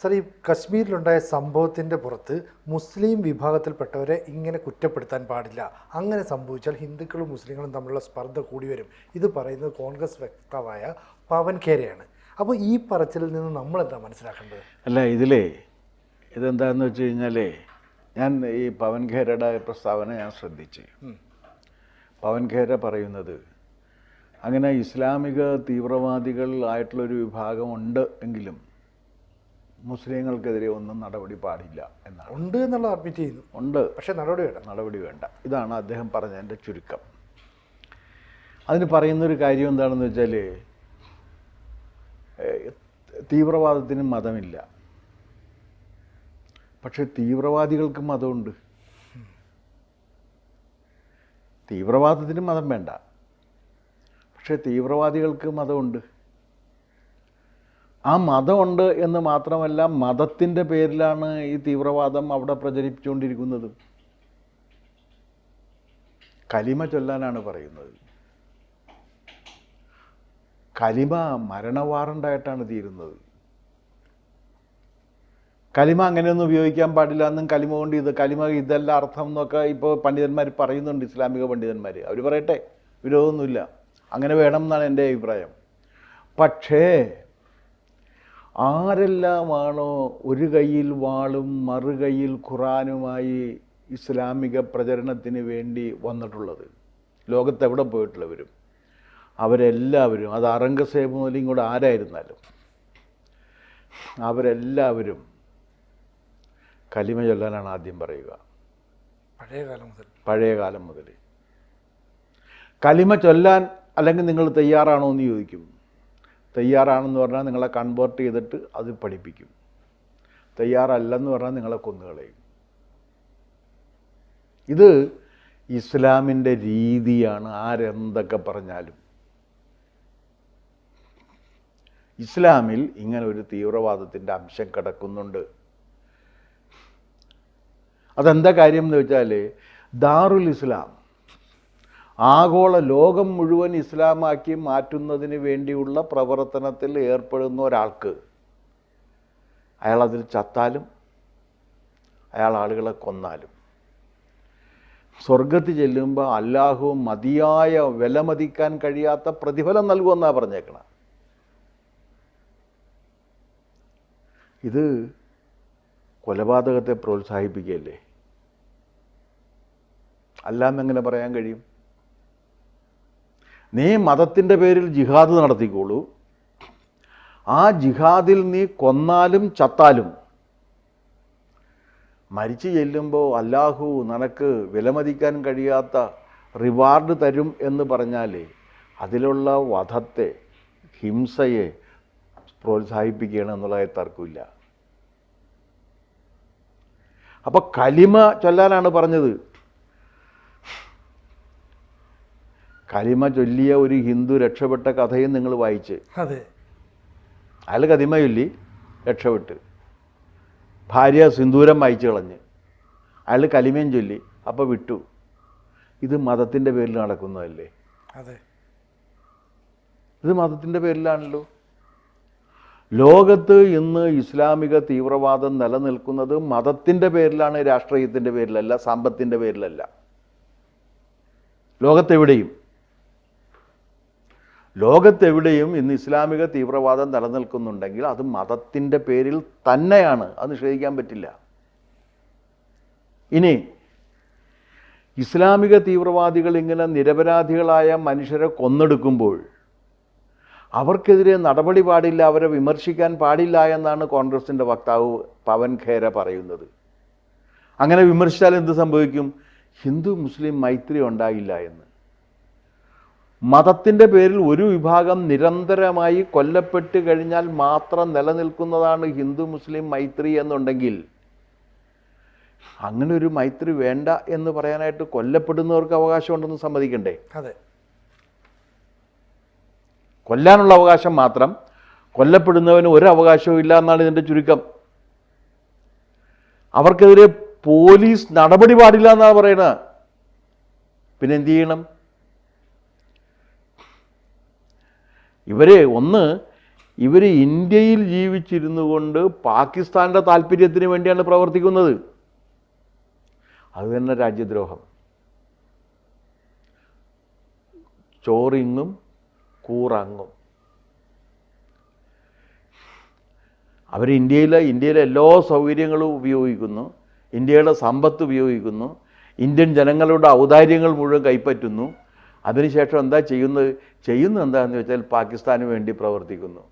Sir, ഈ കശ്മീരിലുണ്ടായ സംഭവത്തിൻ്റെ പുറത്ത് മുസ്ലിം വിഭാഗത്തിൽപ്പെട്ടവരെ ഇങ്ങനെ കുറ്റപ്പെടുത്താൻ പാടില്ല, അങ്ങനെ സംഭവിച്ചാൽ ഹിന്ദുക്കളും മുസ്ലിങ്ങളും തമ്മിലുള്ള സ്പർദ്ധ കൂടി വരും. ഇത് പറയുന്നത് കോൺഗ്രസ് വക്താവായ പവൻ ഖേരയാണ്. അപ്പോൾ ഈ പറച്ചിലിൽ നിന്ന് നമ്മളെന്താ മനസ്സിലാക്കേണ്ടത്? അല്ല, ഇതെന്താണെന്ന് വെച്ച് കഴിഞ്ഞാൽ, ഞാൻ ഈ പവൻ ഖേരയുടെ പ്രസ്താവന ഞാൻ ശ്രദ്ധിച്ച്. പവൻ ഖേര പറയുന്നത് അങ്ങനെ ഇസ്ലാമിക തീവ്രവാദികൾ ആയിട്ടുള്ളൊരു വിഭാഗമുണ്ട് എങ്കിലും മുസ്ലിങ്ങൾക്കെതിരെ ഒന്നും നടപടി പാടില്ല എന്നാണ്. ഉണ്ട് എന്നുള്ളത് അഡ്മിറ്റ് ചെയ്യുന്നു. ഉണ്ട്, പക്ഷേ നടപടി വേണ്ട. ഇതാണ് അദ്ദേഹം പറഞ്ഞതിൻ്റെ ചുരുക്കം. അതിന് പറയുന്നൊരു കാര്യം എന്താണെന്ന് വെച്ചാൽ, തീവ്രവാദത്തിന് മതമില്ല, പക്ഷെ തീവ്രവാദികൾക്ക് മതമുണ്ട്. തീവ്രവാദത്തിന് മതം വേണ്ട, പക്ഷെ തീവ്രവാദികൾക്ക് മതമുണ്ട്. ആ മതമുണ്ട് എന്ന് മാത്രമല്ല, മതത്തിൻ്റെ പേരിലാണ് ഈ തീവ്രവാദം അവിടെ പ്രചരിപ്പിച്ചുകൊണ്ടിരിക്കുന്നത്. കലിമ ചൊല്ലാനാണ് പറയുന്നത്. കലിമ മരണവാറണ്ടായിട്ടാണ് തീരുന്നത്. കലിമ അങ്ങനെയൊന്നും ഉപയോഗിക്കാൻ പാടില്ല എന്നും, കലിമ കൊണ്ട് കലിമ ഇതല്ല അർത്ഥം എന്നൊക്കെ ഇപ്പോൾ പണ്ഡിതന്മാർ പറയുന്നുണ്ട്, ഇസ്ലാമിക പണ്ഡിതന്മാർ. അവർ പറയട്ടെ, വിരോധമൊന്നുമില്ല, അങ്ങനെ വേണം എന്നാണ് എൻ്റെ അഭിപ്രായം. പക്ഷേ ആരെല്ലാമാണോ ഒരു കയ്യിൽ വാളും മറുകൈയിൽ ഖുറാനുമായി ഇസ്ലാമിക പ്രചരണത്തിന് വേണ്ടി വന്നിട്ടുള്ളത്, ലോകത്തെവിടെ പോയിട്ടുള്ളവരും അവരെല്ലാവരും, അത് ഔറംഗസേബ് മുതൽ ഇങ്ങോട്ട് ആരായിരുന്നാലും അവരെല്ലാവരും കലിമ ചൊല്ലാനാണ് ആദ്യം പറയുക. പഴയ കാലം മുതൽ കലിമ ചൊല്ലാൻ അല്ലെങ്കിൽ നിങ്ങൾ തയ്യാറാണോ എന്ന് ചോദിക്കും. തയ്യാറാണെന്ന് പറഞ്ഞാൽ നിങ്ങളെ കൺവേർട്ട് ചെയ്തിട്ട് അത് പഠിപ്പിക്കും. തയ്യാറല്ലെന്ന് പറഞ്ഞാൽ നിങ്ങളെ കൊന്നുകളയും. ഇത് ഇസ്ലാമിൻ്റെ രീതിയാണ്. ആരെന്തൊക്കെ പറഞ്ഞാലും ഇസ്ലാമിൽ ഇങ്ങനെ ഒരു തീവ്രവാദത്തിൻ്റെ അംശം കിടക്കുന്നുണ്ട്. അതെന്താ കാര്യം എന്ന് വെച്ചാൽ, ദാറുൽ ഇസ്ലാം, ആഗോള ലോകം മുഴുവൻ ഇസ്ലാമാക്കി മാറ്റുന്നതിന് വേണ്ടിയുള്ള പ്രവർത്തനത്തിൽ ഏർപ്പെടുന്ന ഒരാൾക്ക് അയാളതിൽ ചത്താലും അയാൾ ആളുകളെ കൊന്നാലും സ്വർഗത്തിൽ ചെല്ലുമ്പോൾ അല്ലാഹു മതിയായ വിലമതിക്കാൻ കഴിയാത്ത പ്രതിഫലം നൽകുമെന്നാണ് പറഞ്ഞേക്കണം. ഇത് കൊലപാതകത്തെ പ്രോത്സാഹിപ്പിക്കുകയല്ലേ? അല്ലാന്നെങ്ങനെ പറയാൻ കഴിയും? നീ മതത്തിൻ്റെ പേരിൽ ജിഹാദ് നടത്തിക്കോളൂ, ആ ജിഹാദിൽ നീ കൊന്നാലും ചത്താലും മരിച്ചു ചെല്ലുമ്പോൾ അല്ലാഹു നിനക്ക് വിലമതിക്കാൻ കഴിയാത്ത റിവാർഡ് തരും എന്ന് പറഞ്ഞാൽ അതിലുള്ള വധത്തെ, ഹിംസയെ പ്രോത്സാഹിപ്പിക്കുകയാണ് എന്നുള്ളതായി തർക്കമില്ല. അപ്പോൾ കലിമ ചൊല്ലാനാണ് പറഞ്ഞത്. കലിമ ചൊല്ലിയ ഒരു ഹിന്ദു രക്ഷപ്പെട്ട കഥയും നിങ്ങൾ വായിച്ച്. അയാൾ കലിമ ചൊല്ലി രക്ഷപ്പെട്ട്, ഭാര്യ സിന്ദൂരം വായിച്ചു കളഞ്ഞ്, അയാൾ കലിമയും ചൊല്ലി, അപ്പോൾ വിട്ടു. ഇത് മതത്തിൻ്റെ പേരിൽ നടക്കുന്നതല്ലേ? ഇത് മതത്തിൻ്റെ പേരിലാണല്ലോ. ലോകത്ത് ഇന്ന് ഇസ്ലാമിക തീവ്രവാദം നിലനിൽക്കുന്നത് മതത്തിൻ്റെ പേരിലാണ്, രാഷ്ട്രീയത്തിൻ്റെ പേരിലല്ല, സമ്പത്തിൻ്റെ പേരിലല്ല. ലോകത്തെവിടെയും ഇന്ന് ഇസ്ലാമിക തീവ്രവാദം നിലനിൽക്കുന്നുണ്ടെങ്കിൽ അത് മതത്തിൻ്റെ പേരിൽ തന്നെയാണ്. അത് നിഷേധിക്കാൻ പറ്റില്ല. ഇനി ഇസ്ലാമിക തീവ്രവാദികൾ ഇങ്ങനെ നിരപരാധികളായ മനുഷ്യരെ കൊന്നെടുക്കുമ്പോൾ അവർക്കെതിരെ നടപടി പാടില്ല, അവരെ വിമർശിക്കാൻ പാടില്ല എന്നാണ് കോൺഗ്രസിൻ്റെ വക്താവ് പവൻ ഖേര പറയുന്നത്. അങ്ങനെ വിമർശിച്ചാൽ എന്ത് സംഭവിക്കും? ഹിന്ദു മുസ്ലിം മൈത്രി ഉണ്ടാകില്ല എന്ന്. മതത്തിൻ്റെ പേരിൽ ഒരു വിഭാഗം നിരന്തരമായി കൊല്ലപ്പെട്ട് കഴിഞ്ഞാൽ മാത്രം നിലനിൽക്കുന്നതാണ് ഹിന്ദു മുസ്ലിം മൈത്രി എന്നുണ്ടെങ്കിൽ, അങ്ങനെ ഒരു മൈത്രി വേണ്ട എന്ന് പറയാനായിട്ട് കൊല്ലപ്പെടുന്നവർക്ക് അവകാശമുണ്ടെന്ന് സമ്മതിക്കണ്ടേ? കൊല്ലാനുള്ള അവകാശം മാത്രം, കൊല്ലപ്പെടുന്നവന് ഒരു അവകാശവും ഇല്ല എന്നാണ് ഇതിൻ്റെ ചുരുക്കം. അവർക്കെതിരെ പോലീസ് നടപടി പാടില്ല എന്നാണ് പറയുന്നത്. പിന്നെ എന്തു ചെയ്യണം? ഇവരെ ഒന്ന് ഇവർ ഇന്ത്യയിൽ ജീവിച്ചിരുന്നു കൊണ്ട് പാകിസ്ഥാൻ്റെ താല്പര്യത്തിന് വേണ്ടിയാണ് പ്രവർത്തിക്കുന്നത്. അത് തന്നെ രാജ്യദ്രോഹം. ചോറിങ്ങും കൂറങ്ങും. അവർ ഇന്ത്യയിലെ എല്ലാ സൗകര്യങ്ങളും ഉപയോഗിക്കുന്നു, ഇന്ത്യയുടെ സമ്പത്ത് ഉപയോഗിക്കുന്നു, ഇന്ത്യൻ ജനങ്ങളുടെ ഔദാര്യങ്ങൾ മുഴുവൻ കൈപ്പറ്റുന്നു. അതിനുശേഷം എന്താ ചെയ്യുന്നത് എന്താണെന്ന് വെച്ചാൽ പാകിസ്ഥാന് വേണ്ടി പ്രവർത്തിക്കുന്നു.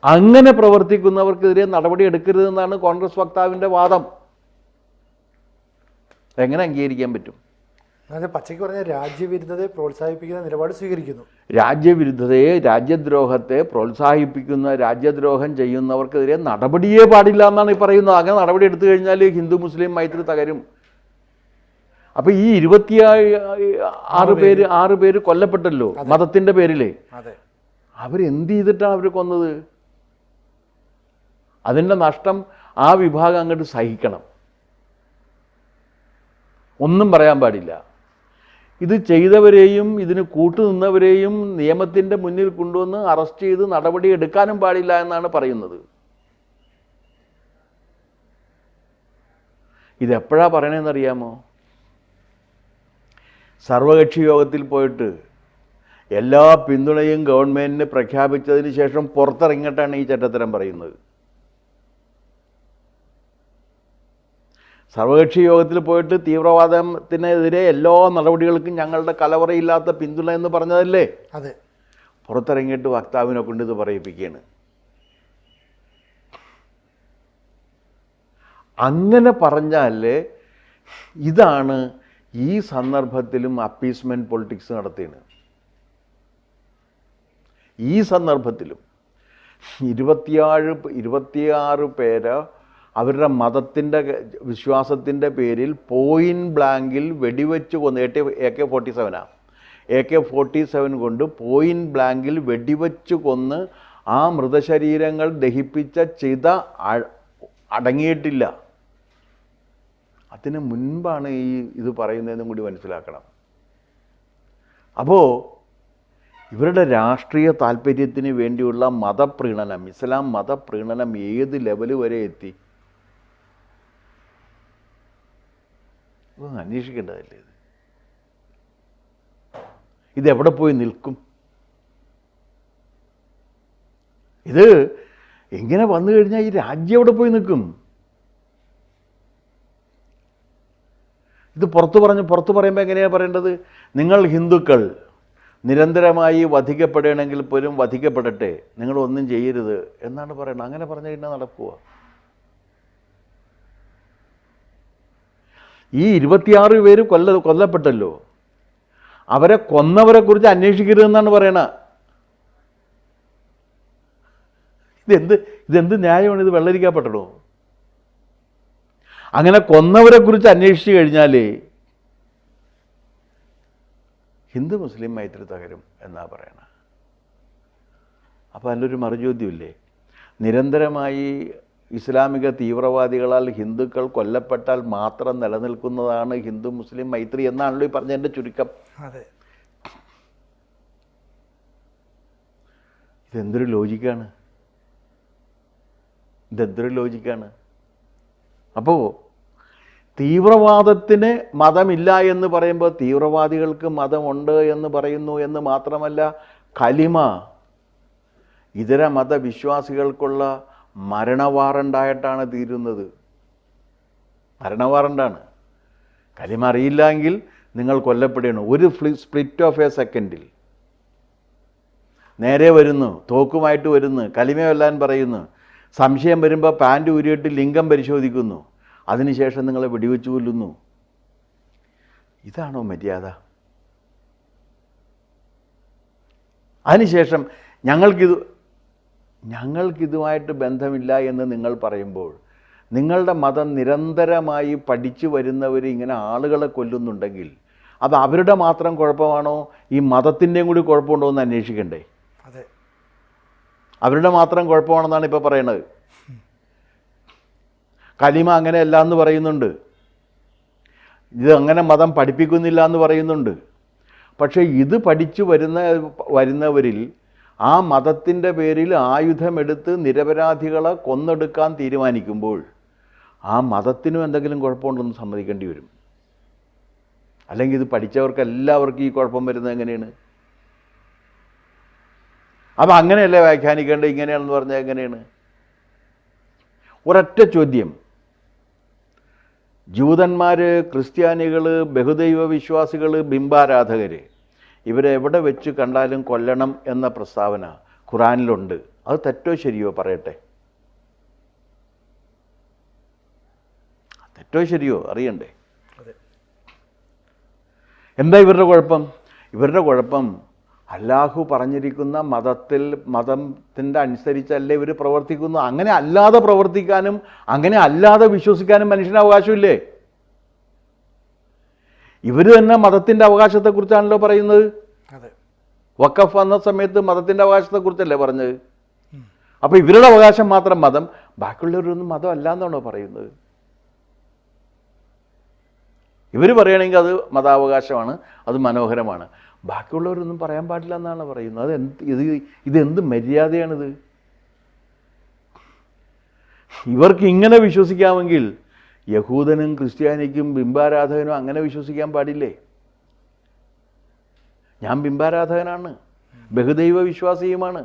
അങ്ങനെ പ്രവർത്തിക്കുന്നവർക്കെതിരെ നടപടി എടുക്കരുതെന്നാണ് കോൺഗ്രസ് വക്താവിൻ്റെ വാദം. എങ്ങനെ അംഗീകരിക്കാൻ പറ്റും? അതായത് പച്ചയ്ക്ക് പറഞ്ഞ രാജ്യവിരുദ്ധതയെ പ്രോത്സാഹിപ്പിക്കുന്ന നിലപാട് സ്വീകരിക്കുന്നു. രാജ്യവിരുദ്ധതയെ, രാജ്യദ്രോഹത്തെ പ്രോത്സാഹിപ്പിക്കുന്ന, രാജ്യദ്രോഹം ചെയ്യുന്നവർക്കെതിരെ നടപടിയേ പാടില്ല എന്നാണ് ഈ പറയുന്നത്. അങ്ങനെ നടപടി എടുത്തു കഴിഞ്ഞാൽ ഹിന്ദു മുസ്ലിം മൈത്രി തകരും. അപ്പോൾ ഈ 26 പേര് കൊല്ലപ്പെട്ടല്ലോ മതത്തിൻ്റെ പേരിൽ. അവരെന്ത് ചെയ്തിട്ടാണ് അവർ കൊന്നത്? അതിൻ്റെ നഷ്ടം ആ വിഭാഗം അങ്ങോട്ട് സഹിക്കണം. ഒന്നും പറയാൻ പാടില്ല. ഇത് ചെയ്തവരെയും ഇതിന് കൂട്ടുനിന്നവരെയും നിയമത്തിൻ്റെ മുന്നിൽ കൊണ്ടുവന്ന് അറസ്റ്റ് ചെയ്ത് നടപടി എടുക്കാനും പാടില്ല എന്നാണ് പറയുന്നത്. ഇതെപ്പോഴാണ് പറയണതെന്നറിയാമോ? സർവകക്ഷി യോഗത്തിൽ പോയിട്ട് എല്ലാ പിന്തുണയും ഗവൺമെൻറ്റിന് പ്രഖ്യാപിച്ചതിന് ശേഷം പുറത്തിറങ്ങിയിട്ടാണ് ഈ ചട്ടത്തരം പറയുന്നത്. സർവകക്ഷി യോഗത്തിൽ പോയിട്ട് തീവ്രവാദത്തിനെതിരെ എല്ലാ നടപടികൾക്കും ഞങ്ങളുടെ കലവറയില്ലാത്ത പിന്തുണ എന്ന് പറഞ്ഞതല്ലേ? അതെ. പുറത്തിറങ്ങിയിട്ട് വക്താവിനെ കൊണ്ട് ഇത് പറയിപ്പിക്കുകയാണ്. അങ്ങനെ പറഞ്ഞാൽ ഇതാണ് ഈ സന്ദർഭത്തിലും അപ്പീസ്മെൻറ്റ് പൊളിറ്റിക്സ് നടത്തിയത്. ഈ സന്ദർഭത്തിലും 26 പേര് അവരുടെ മതത്തിൻ്റെ വിശ്വാസത്തിൻ്റെ പേരിൽ പോയിൻറ്റ് ബ്ലാങ്കിൽ വെടിവെച്ച് കൊന്ന് AK-47 കൊണ്ട് പോയിൻറ്റ് ബ്ലാങ്കിൽ വെടിവെച്ച് കൊന്ന് ആ മൃതശരീരങ്ങൾ ദഹിപ്പിച്ച ചിത അടങ്ങിയിട്ടില്ല. അതിന് മുൻപാണ് ഇത് പറയുന്നതെന്നും കൂടി മനസ്സിലാക്കണം. അപ്പോൾ ഇവരുടെ രാഷ്ട്രീയ താല്പര്യത്തിന് വേണ്ടിയുള്ള മതപ്രീണനം, ഇസ്ലാം മതപ്രീണനം ഏത് ലെവൽ വരെ എത്തി? ഇതൊന്നും അന്വേഷിക്കേണ്ടതല്ലേ? ഇതെവിടെ പോയി നിൽക്കും? ഇത് എങ്ങനെ വന്നു കഴിഞ്ഞാൽ ഈ രാജ്യം എവിടെ പോയി നിൽക്കും? ഇത് പുറത്ത് പറയുമ്പോൾ എങ്ങനെയാണ് പറയേണ്ടത്? നിങ്ങൾ ഹിന്ദുക്കൾ നിരന്തരമായി വധിക്കപ്പെടണമെങ്കിൽ പോലും വധിക്കപ്പെടട്ടെ, നിങ്ങളൊന്നും ചെയ്യരുത് എന്നാണ് പറയുന്നത്. അങ്ങനെ പറഞ്ഞു കഴിഞ്ഞാൽ നടക്കുക? ഈ 26 പേര് കൊല്ലപ്പെട്ടല്ലോ, അവരെ കൊന്നവരെക്കുറിച്ച് അന്വേഷിക്കരുതെന്നാണ് പറയണത്. ഇതെന്ത് ന്യായമാണ്? ഇത് വെള്ളരിക്കപ്പെട്ടടോ? അങ്ങനെ കൊന്നവരെക്കുറിച്ച് അന്വേഷിച്ച് കഴിഞ്ഞാൽ ഹിന്ദു മുസ്ലിം മൈത്രി തകരും എന്നാണ് പറയണത്. അപ്പോൾ അതിലൊരു മറുചോദ്യമില്ലേ? നിരന്തരമായി ഇസ്ലാമിക തീവ്രവാദികളാൽ ഹിന്ദുക്കൾ കൊല്ലപ്പെട്ടാൽ മാത്രം നിലനിൽക്കുന്നതാണ് ഹിന്ദു മുസ്ലിം മൈത്രി എന്നാണല്ലോ ഈ പറഞ്ഞതിൻ്റെ ചുരുക്കം. അതെ. ഇതെന്തൊരു ലോജിക്കാണ്? അപ്പോൾ തീവ്രവാദത്തിന് മതമില്ല എന്ന് പറയുമ്പോൾ തീവ്രവാദികൾക്ക് മതമുണ്ട് എന്ന് പറയുന്നു എന്ന് മാത്രമല്ല, കലിമ ഇതര മതവിശ്വാസികൾക്കുള്ള മരണവാറണ്ടായിട്ടാണ് തീരുന്നത്. മരണവാറണ്ടാണ്. കലിമ അറിയില്ലെങ്കിൽ നിങ്ങൾ കൊല്ലപ്പെടുകയാണ്. ഒരു സ്പ്ലിറ്റ് ഓഫ് എ സെക്കൻഡിൽ നേരെ വരുന്നു, തോക്കുമായിട്ട് വരുന്നു, കലിമ കൊല്ലാൻ പറയുന്നു. സംശയം വരുമ്പോൾ പാൻറ് ഊരിയിട്ട് ലിംഗം പരിശോധിക്കുന്നു, അതിനുശേഷം നിങ്ങളെ വെടിവെച്ച് കൊല്ലുന്നു. ഇതാണോ മര്യാദ? അതിനുശേഷം ഞങ്ങൾക്കിതുമായിട്ട് ബന്ധമില്ല എന്ന് നിങ്ങൾ പറയുമ്പോൾ, നിങ്ങളുടെ മതം നിരന്തരമായി പഠിച്ചു വരുന്നവർ ഇങ്ങനെ ആളുകളെ കൊല്ലുന്നുണ്ടെങ്കിൽ അത് അവരുടെ മാത്രം കുഴപ്പമാണോ, ഈ മതത്തിൻ്റെയും കൂടി കുഴപ്പമുണ്ടോ എന്ന് അന്വേഷിക്കണ്ടേ? അതെ, അവരുടെ മാത്രം കുഴപ്പമാണെന്നാണ് ഇപ്പോൾ പറയണത്. കലിമ അങ്ങനെയല്ല എന്ന് പറയുന്നുണ്ട്, ഇത് അങ്ങനെ മതം പഠിപ്പിക്കുന്നില്ല എന്ന് പറയുന്നുണ്ട്. പക്ഷേ ഇത് പഠിച്ചു വരുന്നവരിൽ ആ മതത്തിൻ്റെ പേരിൽ ആയുധമെടുത്ത് നിരപരാധികളെ കൊന്നെടുക്കാൻ തീരുമാനിക്കുമ്പോൾ ആ മതത്തിനും എന്തെങ്കിലും കുഴപ്പമുണ്ടെന്ന് സമ്മതിക്കേണ്ടി വരും. അല്ലെങ്കിൽ ഇത് പഠിച്ചവർക്ക് എല്ലാവർക്കും ഈ കുഴപ്പം വരുന്നത് എങ്ങനെയാണ്? അപ്പം അങ്ങനെയല്ലേ വ്യാഖ്യാനിക്കേണ്ടത്? ഇങ്ങനെയാണെന്ന് പറഞ്ഞാൽ എങ്ങനെയാണ്? ഒരൊറ്റ ചോദ്യം: ജൂതന്മാർ, ക്രിസ്ത്യാനികൾ, ബഹുദൈവ വിശ്വാസികൾ, ബിംബാരാധകർ, ഇവരെ എവിടെ വെച്ച് കണ്ടാലും കൊല്ലണം എന്ന പ്രസ്താവന ഖുറാനിലുണ്ട്. അത് തെറ്റോ ശരിയോ പറയട്ടെ? തെറ്റോ ശരിയോ അറിയണ്ടേ? എന്താ ഇവരുടെ കുഴപ്പം? ഇവരുടെ കുഴപ്പം അല്ലാഹു പറഞ്ഞിരിക്കുന്ന മതത്തിൻ്റെ അനുസരിച്ചല്ലേ ഇവർ പ്രവർത്തിക്കുന്നു. അങ്ങനെ അല്ലാതെ പ്രവർത്തിക്കാനും അങ്ങനെ അല്ലാതെ വിശ്വസിക്കാനും മനുഷ്യന് അവകാശമില്ലേ? ഇവർ തന്നെ മതത്തിൻ്റെ അവകാശത്തെക്കുറിച്ചാണല്ലോ പറയുന്നത്. വഖഫ് വന്ന സമയത്ത് മതത്തിൻ്റെ അവകാശത്തെക്കുറിച്ചല്ലേ പറഞ്ഞത്? അപ്പോൾ ഇവരുടെ അവകാശം മാത്രം മതം, ബാക്കിയുള്ളവരൊന്നും മതം അല്ല എന്നാണോ പറയുന്നത്? ഇവർ പറയുകയാണെങ്കിൽ അത് മതാവകാശമാണ്, അത് മനോഹരമാണ്. ബാക്കിയുള്ളവരൊന്നും പറയാൻ പാടില്ല എന്നാണ് പറയുന്നത്. ഇതെന്ത് മര്യാദയാണിത്? ഇവർക്ക് ഇങ്ങനെ വിശ്വസിക്കാമെങ്കിൽ യഹൂദനും ക്രിസ്ത്യാനിക്കും ബിംബാരാധകനും അങ്ങനെ വിശ്വസിക്കാൻ പാടില്ലേ? ഞാൻ ബിംബാരാധകനാണ്, ബഹുദൈവ വിശ്വാസിയുമാണ്.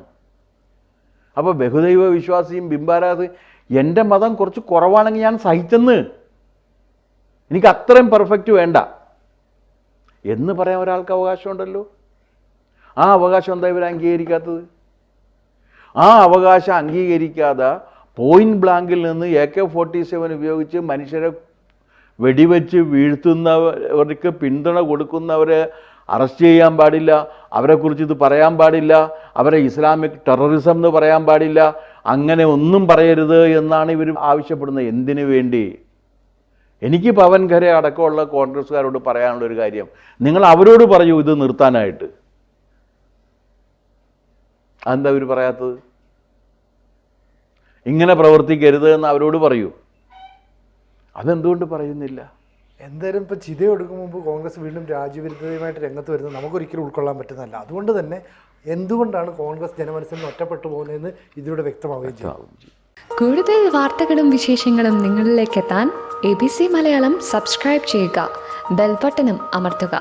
അപ്പോൾ ബഹുദൈവ വിശ്വാസിയും എൻ്റെ മതം കുറച്ച് കുറവാണെങ്കിൽ ഞാൻ സഹിച്ചെന്ന്, എനിക്ക് അത്രയും പെർഫെക്റ്റ് വേണ്ട എന്ന് പറയാൻ ഒരാൾക്ക് അവകാശമുണ്ടല്ലോ. ആ അവകാശം എന്താ ഇവർ അംഗീകരിക്കാത്തത്? ആ അവകാശം അംഗീകരിക്കാതെ പോയിന്റ് ബ്ലാങ്കിൽ നിന്ന് AK-47 ഉപയോഗിച്ച് മനുഷ്യരെ വെടിവെച്ച് വീഴ്ത്തുന്നവർക്ക് പിന്തുണ കൊടുക്കുന്നവരെ അറസ്റ്റ് ചെയ്യാൻ പാടില്ല, അവരെക്കുറിച്ച് ഇത് പറയാൻ പാടില്ല, അവരെ ഇസ്ലാമിക് ടെററിസം എന്ന് പറയാൻ പാടില്ല, അങ്ങനെ ഒന്നും പറയരുത് എന്നാണ് ഇവർ ആവശ്യപ്പെടുന്നത്. എന്തിനു വേണ്ടി? എനിക്ക് പവൻ ഖര അടക്കമുള്ള കോൺഗ്രസ്സുകാരോട് പറയാനുള്ളൊരു കാര്യം, നിങ്ങൾ അവരോട് പറയൂ ഇത് നിർത്താനായിട്ട്. അതെന്താ അവർ പറയാത്തത്? ഇങ്ങനെ പ്രവർത്തിക്കരുത് എന്ന് അവരോട് പറയൂ. അതെന്തുകൊണ്ട് പറയുന്നില്ല? എന്തായാലും ഇപ്പോൾ ചിതയൊടുക്കും മുമ്പ് കോൺഗ്രസ് വീണ്ടും രാജ്യവിരുദ്ധതയുമായിട്ട് രംഗത്ത് വരുന്നത് നമുക്കൊരിക്കലും ഉൾക്കൊള്ളാൻ പറ്റുന്നതല്ല. അതുകൊണ്ട് തന്നെ എന്തുകൊണ്ടാണ് കോൺഗ്രസ് ജനമനസ്സിൽ നിന്ന് ഒറ്റപ്പെട്ടു പോകുന്നതെന്ന് ഇതിലൂടെ വ്യക്തമാവുകയും ചെയ്യും. കൂടുതൽ വാർത്തകളും വിശേഷങ്ങളും നിങ്ങളിലേക്ക് എത്താൻ ABC മലയാളം സബ്സ്ക്രൈബ് ചെയ്യുക, ബെൽ ബട്ടണും അമർത്തുക.